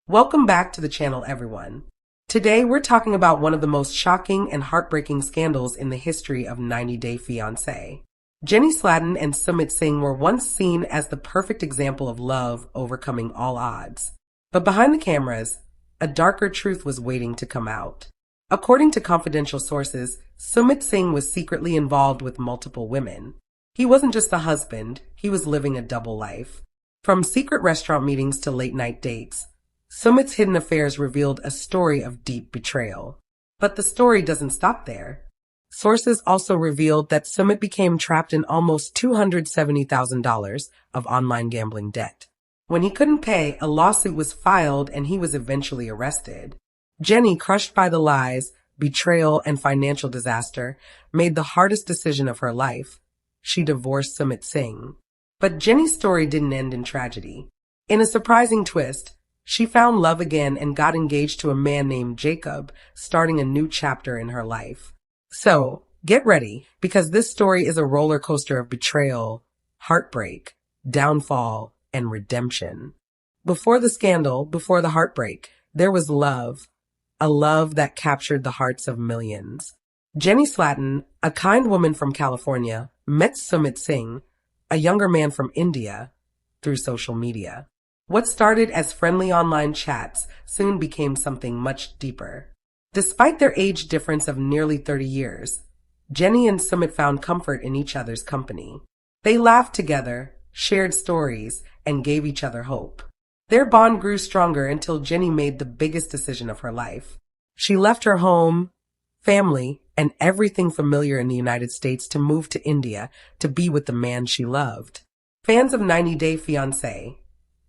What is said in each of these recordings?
Welcome back to the channel, everyone. Today, we're talking about one of the most shocking and heartbreaking scandals in the history of 90 Day Fiancé. Jenny Slatten and Sumit Singh were once seen as the perfect example of love overcoming all odds. But behind the cameras, a darker truth was waiting to come out. According to confidential sources, Sumit Singh was secretly involved with multiple women. He wasn't just a husband, he was living a double life. From secret restaurant meetings to late-night dates, Sumit's hidden affairs revealed a story of deep betrayal. But the story doesn't stop there. Sources also revealed that Sumit became trapped in almost $270,000 of online gambling debt. When he couldn't pay, a lawsuit was filed and he was eventually arrested. Jenny, crushed by the lies, betrayal, and financial disaster, made the hardest decision of her life. She divorced Sumit Singh. But Jenny's story didn't end in tragedy. In a surprising twist, she found love again and got engaged to a man named Jacob, starting a new chapter in her life. So, get ready, because this story is a roller coaster of betrayal, heartbreak, downfall, and redemption. Before the scandal, before the heartbreak, there was love, a love that captured the hearts of millions. Jenny Slatten, a kind woman from California, met Sumit Singh, a younger man from India, through social media. What started as friendly online chats soon became something much deeper. Despite their age difference of nearly 30 years, Jenny and Sumit found comfort in each other's company. They laughed together, shared stories, and gave each other hope. Their bond grew stronger until Jenny made the biggest decision of her life. She left her home, family, and everything familiar in the United States to move to India to be with the man she loved. Fans of 90 Day Fiancé,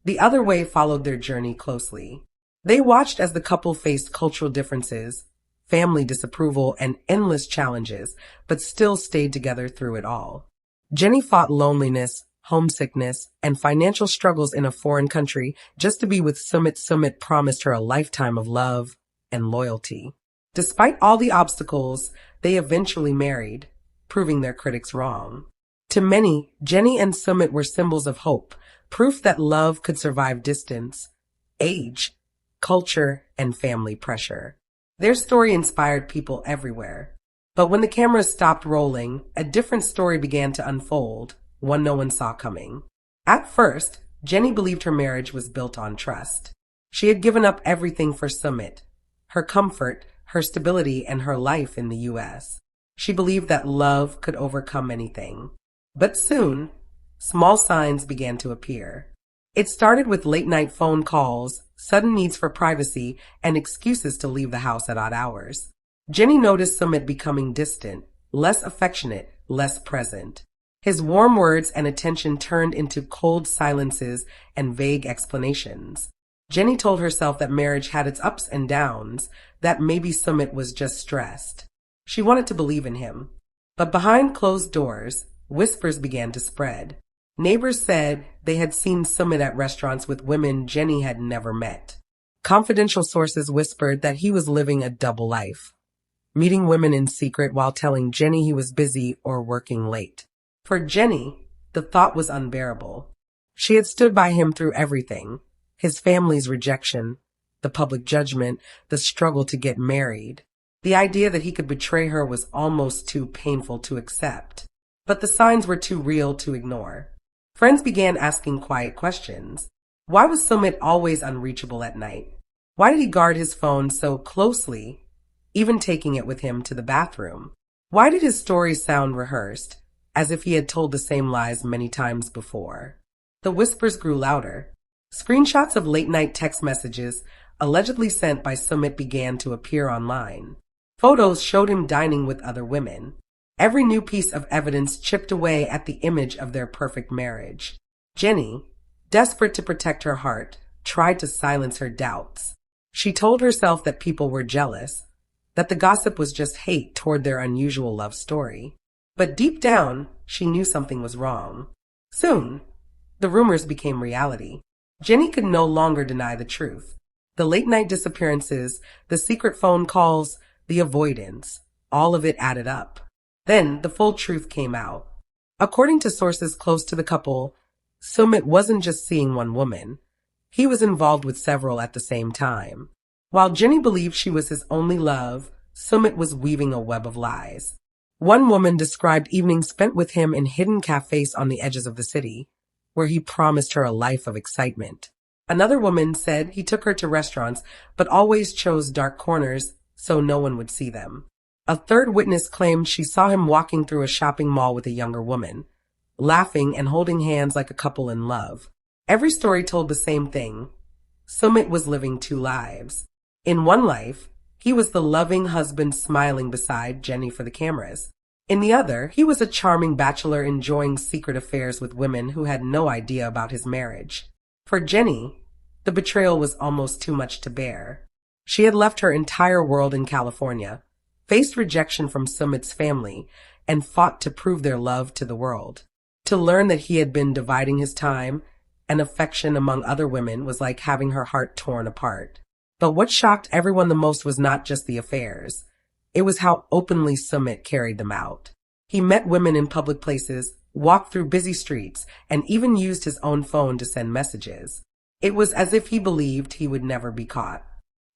the other way, followed their journey closely. They watched as the couple faced cultural differences, family disapproval, and endless challenges, but still stayed together through it all. Jenny fought loneliness, homesickness, and financial struggles in a foreign country just to be with Sumit. Sumit promised her a lifetime of love and loyalty. Despite all the obstacles, they eventually married, proving their critics wrong. To many, Jenny and Sumit were symbols of hope, proof that love could survive distance, age, culture, and family pressure. Their story inspired people everywhere. But when the cameras stopped rolling, a different story began to unfold, one no one saw coming. At first, Jenny believed her marriage was built on trust. She had given up everything for Sumit, her comfort, her stability, and her life in the U.S. She believed that love could overcome anything. But soon, small signs began to appear. It started with late-night phone calls, sudden needs for privacy, and excuses to leave the house at odd hours. Jenny noticed Sumit becoming distant, less affectionate, less present. His warm words and attention turned into cold silences and vague explanations. Jenny told herself that marriage had its ups and downs, that maybe Sumit was just stressed. She wanted to believe in him. But behind closed doors, whispers began to spread. Neighbors said they had seen Sumit at restaurants with women Jenny had never met. Confidential sources whispered that he was living a double life, meeting women in secret while telling Jenny he was busy or working late. For Jenny, the thought was unbearable. She had stood by him through everything, his family's rejection, the public judgment, the struggle to get married. The idea that he could betray her was almost too painful to accept. But the signs were too real to ignore. Friends began asking quiet questions. Why was Sumit always unreachable at night? Why did he guard his phone so closely, even taking it with him to the bathroom? Why did his stories sound rehearsed, as if he had told the same lies many times before? The whispers grew louder. Screenshots of late-night text messages allegedly sent by Sumit began to appear online. Photos showed him dining with other women. Every new piece of evidence chipped away at the image of their perfect marriage. Jenny, desperate to protect her heart, tried to silence her doubts. She told herself that people were jealous, that the gossip was just hate toward their unusual love story. But deep down, she knew something was wrong. Soon, the rumors became reality. Jenny could no longer deny the truth. The late-night disappearances, the secret phone calls, the avoidance, all of it added up. Then the full truth came out. According to sources close to the couple, Sumit wasn't just seeing one woman. He was involved with several at the same time. While Jenny believed she was his only love, Sumit was weaving a web of lies. One woman described evenings spent with him in hidden cafes on the edges of the city, where he promised her a life of excitement. Another woman said he took her to restaurants, but always chose dark corners so no one would see them. A third witness claimed she saw him walking through a shopping mall with a younger woman, laughing and holding hands like a couple in love. Every story told the same thing. Sumit was living two lives. In one life, he was the loving husband smiling beside Jenny for the cameras. In the other, he was a charming bachelor enjoying secret affairs with women who had no idea about his marriage. For Jenny, the betrayal was almost too much to bear. She had left her entire world in California, faced rejection from Sumit's family, and fought to prove their love to the world. To learn that he had been dividing his time and affection among other women was like having her heart torn apart. But what shocked everyone the most was not just the affairs. It was how openly Sumit carried them out. He met women in public places, walked through busy streets, and even used his own phone to send messages. It was as if he believed he would never be caught.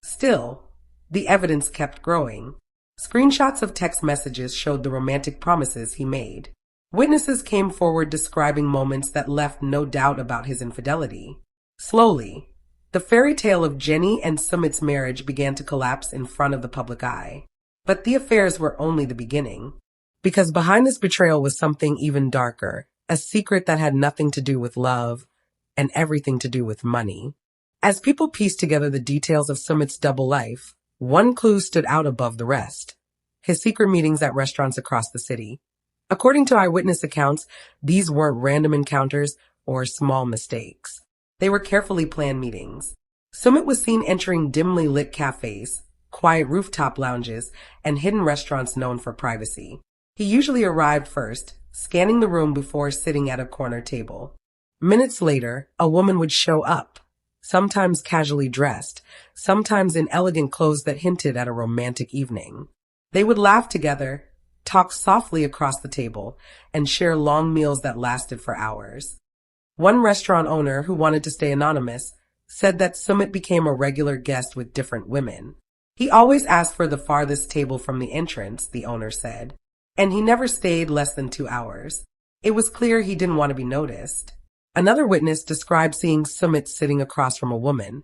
Still, the evidence kept growing. Screenshots of text messages showed the romantic promises he made. Witnesses came forward describing moments that left no doubt about his infidelity. Slowly, the fairy tale of Jenny and Sumit's marriage began to collapse in front of the public eye. But the affairs were only the beginning. Because behind this betrayal was something even darker, a secret that had nothing to do with love and everything to do with money. As people pieced together the details of Sumit's double life, one clue stood out above the rest: his secret meetings at restaurants across the city. According to eyewitness accounts, these weren't random encounters or small mistakes. They were carefully planned meetings. Sumit was seen entering dimly lit cafes, quiet rooftop lounges, and hidden restaurants known for privacy. He usually arrived first, scanning the room before sitting at a corner table. Minutes later, a woman would show up, sometimes casually dressed, sometimes in elegant clothes that hinted at a romantic evening. They would laugh together, talk softly across the table, and share long meals that lasted for hours. One restaurant owner, who wanted to stay anonymous, said that Sumit became a regular guest with different women. He always asked for the farthest table from the entrance, the owner said, and he never stayed less than 2 hours. It was clear he didn't want to be noticed. Another witness described seeing Sumit sitting across from a woman,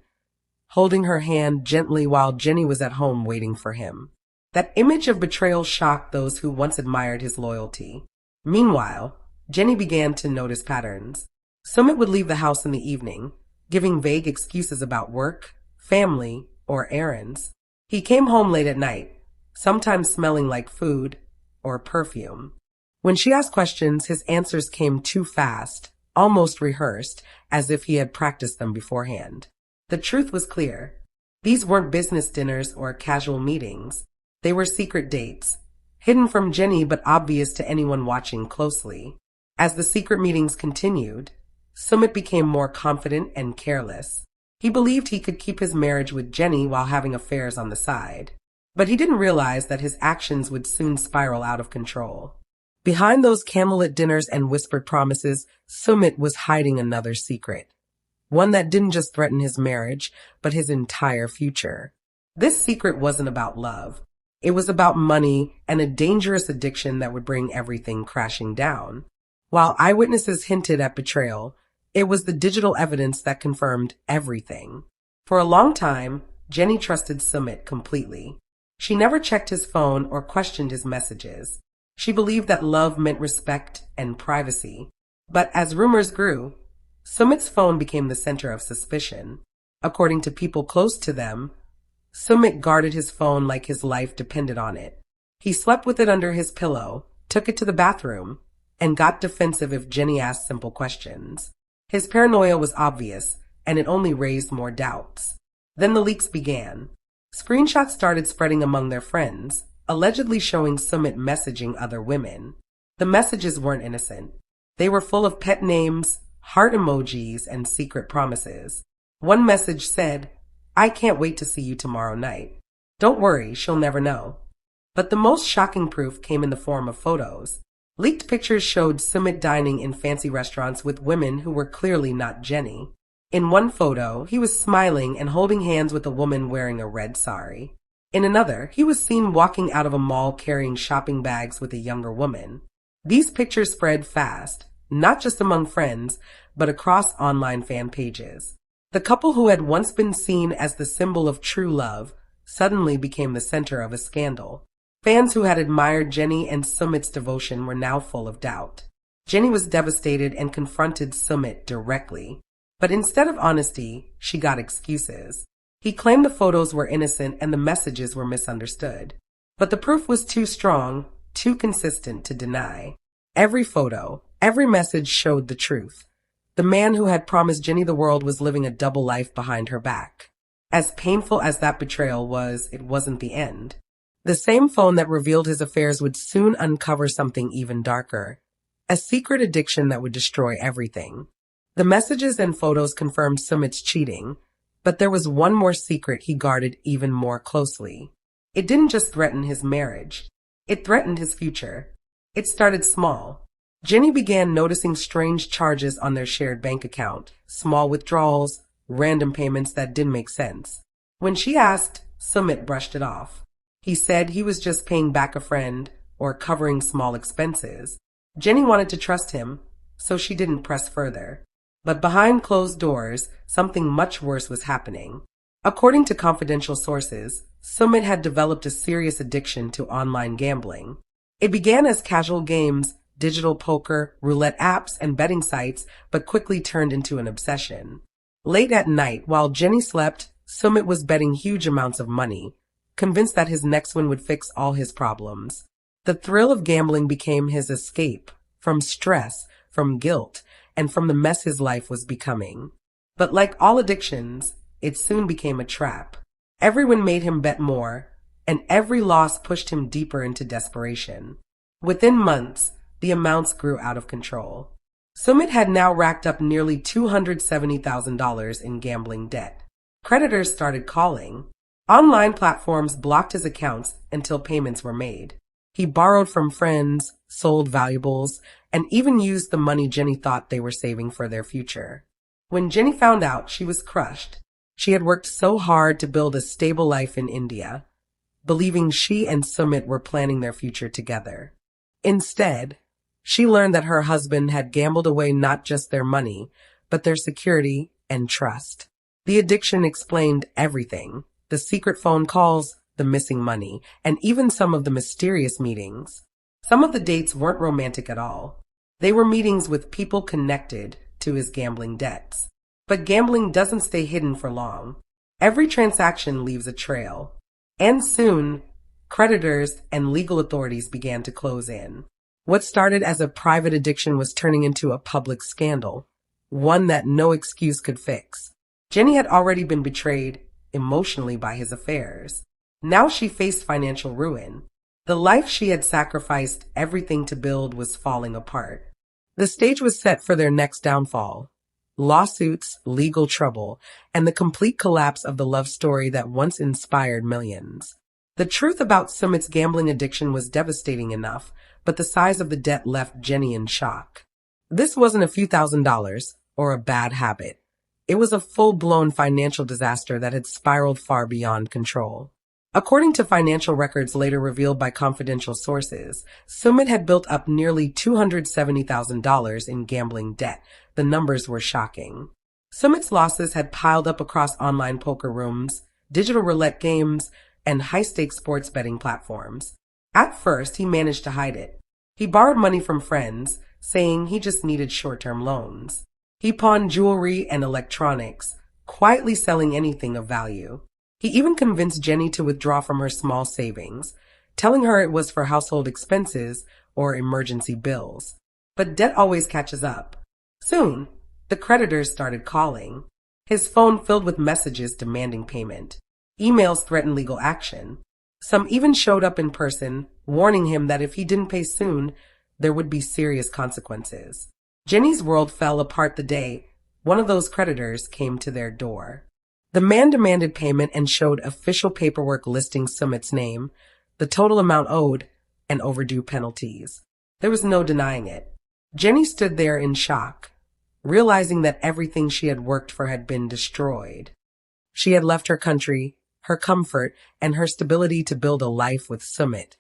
holding her hand gently while Jenny was at home waiting for him. That image of betrayal shocked those who once admired his loyalty. Meanwhile, Jenny began to notice patterns. Sumit would leave the house in the evening, giving vague excuses about work, family, or errands. He came home late at night, sometimes smelling like food or perfume. When she asked questions, his answers came too fast, almost rehearsed, as if he had practiced them beforehand. The truth was clear. These weren't business dinners or casual meetings. They were secret dates, hidden from Jenny but obvious to anyone watching closely. As the secret meetings continued, Sumit became more confident and careless. He believed he could keep his marriage with Jenny while having affairs on the side. But he didn't realize that his actions would soon spiral out of control. Behind those candlelit dinners and whispered promises, Sumit was hiding another secret. One that didn't just threaten his marriage, but his entire future. This secret wasn't about love. It was about money and a dangerous addiction that would bring everything crashing down. While eyewitnesses hinted at betrayal, it was the digital evidence that confirmed everything. For a long time, Jenny trusted Sumit completely. She never checked his phone or questioned his messages. She believed that love meant respect and privacy. But as rumors grew, Sumit's phone became the center of suspicion. According to people close to them, Sumit guarded his phone like his life depended on it. He slept with it under his pillow, took it to the bathroom, and got defensive if Jenny asked simple questions. His paranoia was obvious, and it only raised more doubts. Then the leaks began. Screenshots started spreading among their friends, allegedly showing Sumit messaging other women. The messages weren't innocent. They were full of pet names, heart emojis, and secret promises. One message said, "I can't wait to see you tomorrow night. Don't worry, she'll never know." But the most shocking proof came in the form of photos. Leaked pictures showed Sumit dining in fancy restaurants with women who were clearly not Jenny. In one photo, he was smiling and holding hands with a woman wearing a red sari. In another, he was seen walking out of a mall carrying shopping bags with a younger woman. These pictures spread fast, not just among friends, but across online fan pages. The couple who had once been seen as the symbol of true love suddenly became the center of a scandal. Fans who had admired Jenny and Sumit's devotion were now full of doubt. Jenny was devastated and confronted Sumit directly. But instead of honesty, she got excuses. He claimed the photos were innocent and the messages were misunderstood. But the proof was too strong, too consistent to deny. Every photo, every message showed the truth. The man who had promised Jenny the world was living a double life behind her back. As painful as that betrayal was, it wasn't the end. The same phone that revealed his affairs would soon uncover something even darker. A secret addiction that would destroy everything. The messages and photos confirmed Sumit's cheating, but there was one more secret he guarded even more closely. It didn't just threaten his marriage. It threatened his future. It started small. Jenny began noticing strange charges on their shared bank account, small withdrawals, random payments that didn't make sense. When she asked, Sumit brushed it off. He said he was just paying back a friend or covering small expenses. Jenny wanted to trust him, so she didn't press further. But behind closed doors, something much worse was happening. According to confidential sources, Sumit had developed a serious addiction to online gambling. It began as casual games, digital poker, roulette apps, and betting sites, but quickly turned into an obsession. Late at night, while Jenny slept, Sumit was betting huge amounts of money, convinced that his next win would fix all his problems. The thrill of gambling became his escape from stress, from guilt, and from the mess his life was becoming. But like all addictions, it soon became a trap. Everyone made him bet more, and every loss pushed him deeper into desperation. Within months, the amounts grew out of control. Sumit had now racked up nearly $270,000 in gambling debt. Creditors started calling. Online platforms blocked his accounts until payments were made. He borrowed from friends, sold valuables, and even used the money Jenny thought they were saving for their future. When Jenny found out, she was crushed. She had worked so hard to build a stable life in India, believing she and Sumit were planning their future together. Instead, she learned that her husband had gambled away not just their money, but their security and trust. The addiction explained everything: the secret phone calls, the missing money, and even some of the mysterious meetings. Some of the dates weren't romantic at all. They were meetings with people connected to his gambling debts. But gambling doesn't stay hidden for long. Every transaction leaves a trail. And soon, creditors and legal authorities began to close in. What started as a private addiction was turning into a public scandal, one that no excuse could fix. Jenny had already been betrayed emotionally by his affairs. Now she faced financial ruin. The life she had sacrificed everything to build was falling apart. The stage was set for their next downfall. Lawsuits, legal trouble, and the complete collapse of the love story that once inspired millions. The truth about Sumit's gambling addiction was devastating enough, but the size of the debt left Jenny in shock. This wasn't a few $1,000s or a bad habit. It was a full-blown financial disaster that had spiraled far beyond control. According to financial records later revealed by confidential sources, Sumit had built up nearly $270,000 in gambling debt. The numbers were shocking. Sumit's losses had piled up across online poker rooms, digital roulette games, and high-stakes sports betting platforms. At first, he managed to hide it. He borrowed money from friends, saying he just needed short-term loans. He pawned jewelry and electronics, quietly selling anything of value. He even convinced Jenny to withdraw from her small savings, telling her it was for household expenses or emergency bills. But debt always catches up. Soon, the creditors started calling. His phone filled with messages demanding payment. Emails threatened legal action. Some even showed up in person, warning him that if he didn't pay soon, there would be serious consequences. Jenny's world fell apart the day one of those creditors came to their door. The man demanded payment and showed official paperwork listing Sumit's name, the total amount owed, and overdue penalties. There was no denying it. Jenny stood there in shock. realizing that everything she had worked for had been destroyed. She had left her country, her comfort, and her stability to build a life with Sumit,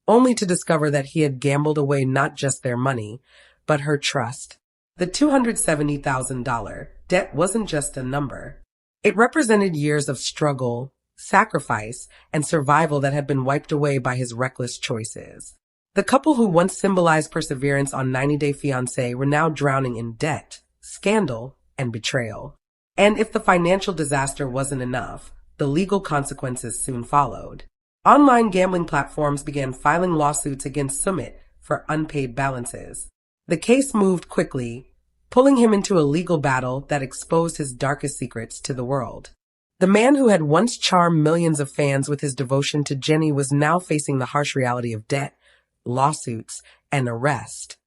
only to discover that he had gambled away not just their money, but her trust. The $270,000 debt wasn't just a number. It represented years of struggle, sacrifice, and survival that had been wiped away by his reckless choices. The couple who once symbolized perseverance on 90 Day Fiancé were now drowning in debt, scandal, and betrayal. And if the financial disaster wasn't enough, the legal consequences soon followed. Online gambling platforms began filing lawsuits against Sumit for unpaid balances. The case moved quickly, pulling him into a legal battle that exposed his darkest secrets to the world. The man who had once charmed millions of fans with his devotion to Jenny was now facing the harsh reality of debt, lawsuits, and arrest.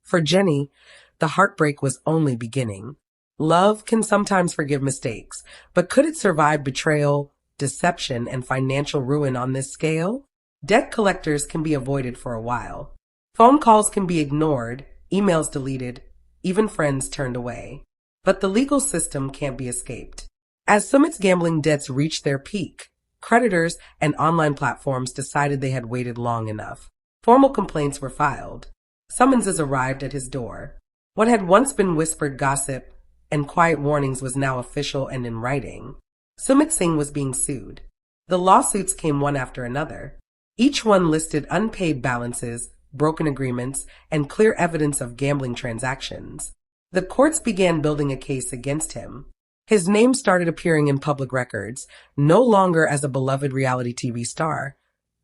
For Jenny, the heartbreak was only beginning. Love can sometimes forgive mistakes, but could it survive betrayal, deception, and financial ruin on this scale? Debt collectors can be avoided for a while. Phone calls can be ignored, emails deleted, even friends turned away. But the legal system can't be escaped. As Sumit's gambling debts reached their peak, creditors and online platforms decided they had waited long enough. Formal complaints were filed. Summonses arrived at his door. What had once been whispered gossip and quiet warnings was now official and in writing. Sumit Singh was being sued. The lawsuits came one after another. Each one listed unpaid balances, broken agreements, and clear evidence of gambling transactions. The courts began building a case against him. His name started appearing in public records, no longer as a beloved reality TV star,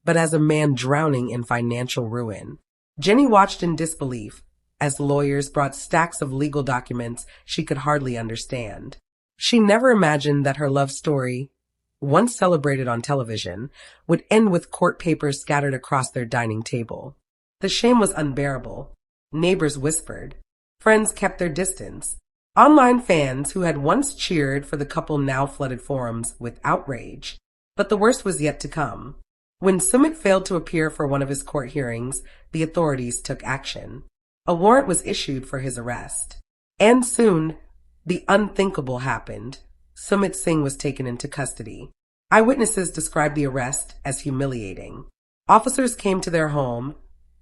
but as a man drowning in financial ruin. Jenny watched in disbelief as lawyers brought stacks of legal documents she could hardly understand. She never imagined that her love story, once celebrated on television, would end with court papers scattered across their dining table. The shame was unbearable. Neighbors whispered. Friends kept their distance. Online fans who had once cheered for the couple now flooded forums with outrage. But the worst was yet to come. When Sumit failed to appear for one of his court hearings, the authorities took action. A warrant was issued for his arrest. And soon, the unthinkable happened. Sumit Singh was taken into custody. Eyewitnesses described the arrest as humiliating. Officers came to their home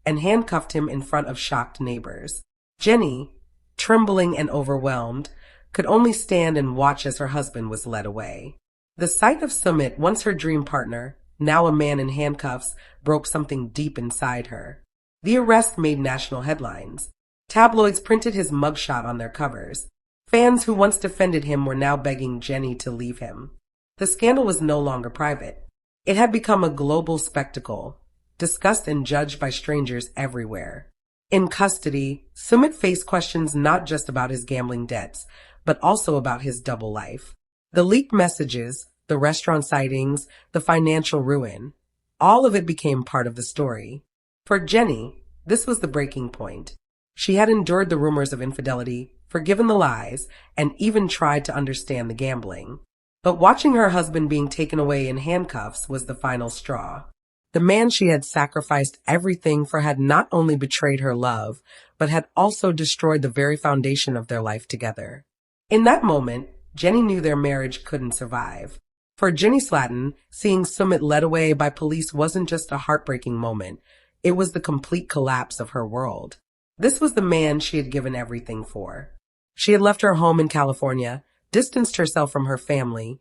and handcuffed him in front of shocked neighbors. Jenny, trembling and overwhelmed, could only stand and watch as her husband was led away. The sight of Sumit, once her dream partner, now a man in handcuffs, broke something deep inside her. The arrest made national headlines. Tabloids printed his mugshot on their covers. Fans who once defended him were now begging Jenny to leave him. The scandal was no longer private. It had become a global spectacle, discussed and judged by strangers everywhere. In custody, Sumit faced questions not just about his gambling debts, but also about his double life. The leaked messages, the restaurant sightings, the financial ruin, all of it became part of the story. For Jenny, this was the breaking point. She had endured the rumors of infidelity, forgiven the lies, and even tried to understand the gambling. But watching her husband being taken away in handcuffs was the final straw. The man she had sacrificed everything for had not only betrayed her love, but had also destroyed the very foundation of their life together. In that moment, Jenny knew their marriage couldn't survive. For Jenny Slatten, seeing Sumit led away by police wasn't just a heartbreaking moment. It was the complete collapse of her world. This was the man she had given everything for. She had left her home in California, distanced herself from her family,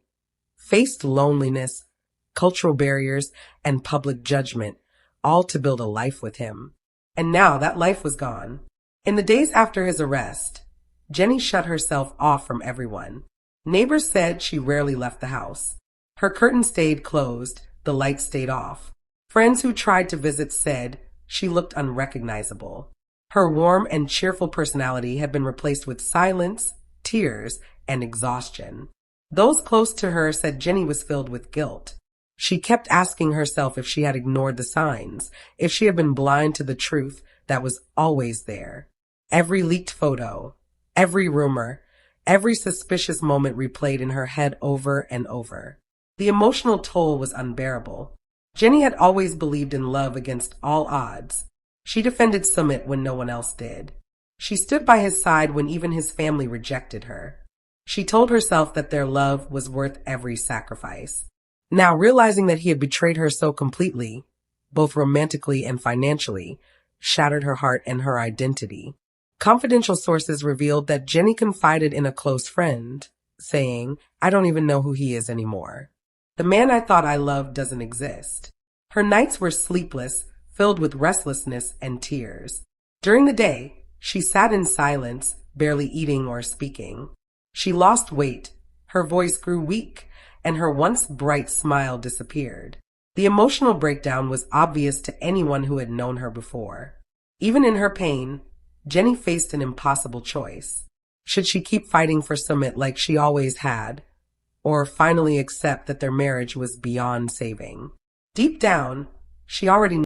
faced loneliness, cultural barriers, and public judgment, all to build a life with him. And now that life was gone. In the days after his arrest, Jenny shut herself off from everyone. Neighbors said she rarely left the house. Her curtains stayed closed, the lights stayed off. Friends who tried to visit said she looked unrecognizable. Her warm and cheerful personality had been replaced with silence, tears, and exhaustion. Those close to her said Jenny was filled with guilt. She kept asking herself if she had ignored the signs, if she had been blind to the truth that was always there. Every leaked photo, every rumor, every suspicious moment replayed in her head over and over. The emotional toll was unbearable. Jenny had always believed in love against all odds. She defended Sumit when no one else did. She stood by his side when even his family rejected her. She told herself that their love was worth every sacrifice. Now, realizing that he had betrayed her so completely, both romantically and financially, shattered her heart and her identity. Confidential sources revealed that Jenny confided in a close friend, saying, "I don't even know who he is anymore. The man I thought I loved doesn't exist." Her nights were sleepless, filled with restlessness and tears. During the day, she sat in silence, barely eating or speaking. She lost weight, her voice grew weak, and her once bright smile disappeared. The emotional breakdown was obvious to anyone who had known her before. Even in her pain, Jenny faced an impossible choice. Should she keep fighting for Sumit like she always had, or finally accept that their marriage was beyond saving? Deep down, she already